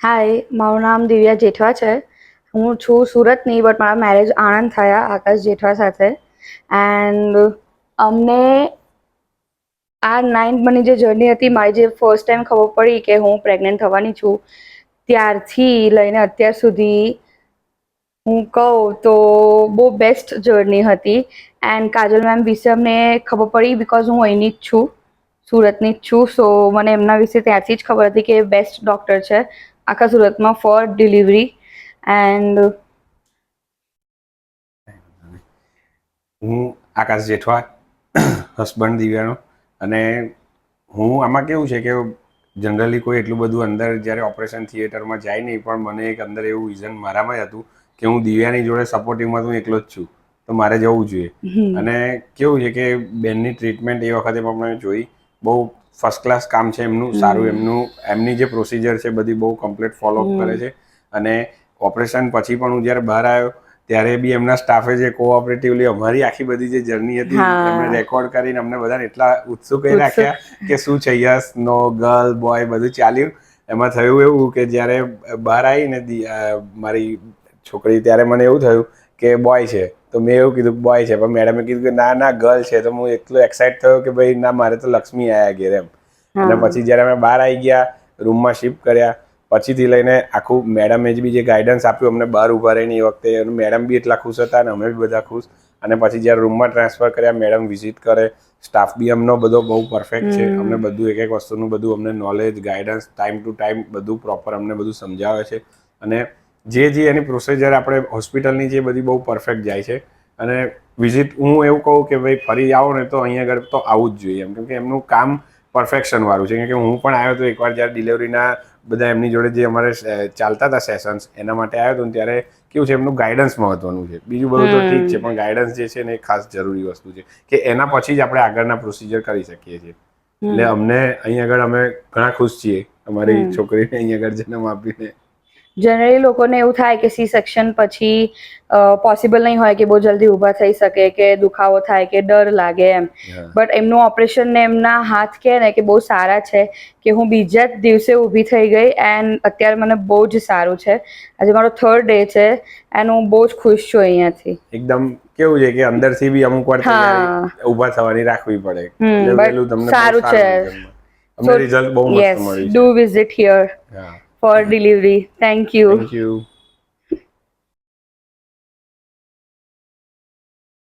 હાય, મારું નામ દિવ્યા જેઠવા છે. હું છું સુરતની, બટ મારા મેરેજ આણંદ થયા આકાશ જેઠવા સાથે. એન્ડ અમને આ 9 મની જે જર્ની હતી, મારી જે ફર્સ્ટ ટાઈમ ખબર પડી કે હું પ્રેગ્નન્ટ થવાની છું, ત્યારથી લઈને અત્યાર સુધી હું કહું તો બહુ બેસ્ટ જર્ની હતી. એન્ડ કાજલ મેમ વિશે અમને ખબર પડી બિકોઝ હું અહીંની જ છું, સુરતની જ છું. સો મને એમના વિશે ત્યારથી જ ખબર હતી કે બેસ્ટ ડૉક્ટર છે આખા સુરતમાં ફોર ડિલિવરી. એન્ડ હું આકાશ જેઠવા, હસબન્ડ દિવ્યાનો. અને હું આમાં કેવું છે કે જનરલી કોઈ એટલું બધું અંદર જ્યારે ઓપરેશન થિયેટરમાં જાય નહીં, પણ મને એક અંદર એવું વિઝન મારામાં હતું કે હું દિવ્યાની જોડે સપોર્ટિવમાં હું એકલો જ છું, તો મારે જવું જોઈએ. અને કેવું છે કે બેનની ટ્રીટમેન્ટ એ વખતે પણ મેં જોઈ, બહુ ફર્સ્ટ ક્લાસ કામ છે એમનું, સારું. એમની જે પ્રોસિજર છે બધી બહુ કમ્પ્લીટ ફોલોઅપ કરે છે. અને ઓપરેશન પછી પણ હું જ્યારે બહાર આવ્યો ત્યારે બી એમના સ્ટાફે જે કોઓપરેટિવલી અમારી આખી બધી જે જર્ની હતી એમને રેકોર્ડ કરીને અમને બધાને એટલા ઉત્સુક રાખ્યા કે શું છે યસ નો ગર્લ બોય બધું ચાલ્યું. એમાં થયું એવું કે જ્યારે બહાર આવીને મારી છોકરી, ત્યારે મને એવું થયું કે બોય છે, તો મેં એવું કીધું બોય છે, પણ મેડમે કીધું કે ના ગર્લ છે. તો હું એટલો એક્સાઇટ થયો કે ભાઈ ના, મારે તો લક્ષ્મી આવ્યા ઘેર એમ. અને પછી જ્યારે અમે બહાર આવી ગયા, રૂમમાં શિફ્ટ કર્યા, પછીથી લઈને આખું મેડમે બી જે ગાઈડન્સ આપ્યું અમને બહાર ઊભા રહીને એ વખતે, મેડમ બી એટલા ખુશ હતા અને અમે બી બધા ખુશ. અને પછી જ્યારે રૂમમાં ટ્રાન્સફર કર્યા, મેડમ વિઝિટ કરે, સ્ટાફ બી અમનો બધો બહુ પરફેક્ટ છે. અમને બધું એક એક વસ્તુનું બધું અમને knowledge, guidance time to time બધું પ્રોપર અમને બધું સમજાવે છે. અને જે એની પ્રોસિજર આપણે હોસ્પિટલની જે બધી બહુ પરફેક્ટ જાય છે. અને વિઝિટ હું એવું કહું કે ભાઈ ફરી આવો ને તો અહીંયા આગળ તો આવવું જ જોઈએ એમ, કેમ કે એમનું કામ પરફેક્શન વાળું છે. કેમ કે હું પણ આવ્યો હતો એકવાર જ્યારે ડિલિવરીના બધા એમની જોડે જે અમારે ચાલતા હતા સેશન્સ, એના માટે આવ્યો હતો ને ત્યારે કેવું છે એમનું ગાઈડન્સ મહત્વનું છે. બીજું બધું તો ઠીક છે, પણ ગાઈડન્સ જે છે ને એ ખાસ જરૂરી વસ્તુ છે કે એના પછી જ આપણે આગળના પ્રોસિજર કરી શકીએ છીએ. એટલે અમને અહીં આગળ અમે ઘણા ખુશ છીએ અમારી છોકરીને અહીં આગળ જન્મ આપીને. જનરલી લોકોને એવું થાય કે સી સેક્શન પછી પોસિબલ નહીં હોય કે બહુ જલ્દી ઊભા થઈ શકે, કે દુખાવો થાય, કે ડર લાગે એમ. બટ એમનું ઓપરેશન ને એમના હાથ કહે ને કે બહુ સારા છે, કે હું બીજા જ દિવસે ઊભી થઈ ગઈ. એન્ડ અત્યારે મને બહુ જ સારું છે. આજે મારો 3rd ડે છે એન્ડ હું બહુ જ ખુશ છું અહીંયાથી. એકદમ કેવું છે કે અંદરથી બી અમુક વાર તૈયારી ઊભા થવાની રાખવી પડે, એટલે પેલું તમને બહુ સારું રિઝલ્ટ, અમને રિઝલ્ટ બહુ મસ્ત મળ્યું છે. ડુ વિઝિટ હિયર હા, for delivery. Thank you. Thank you.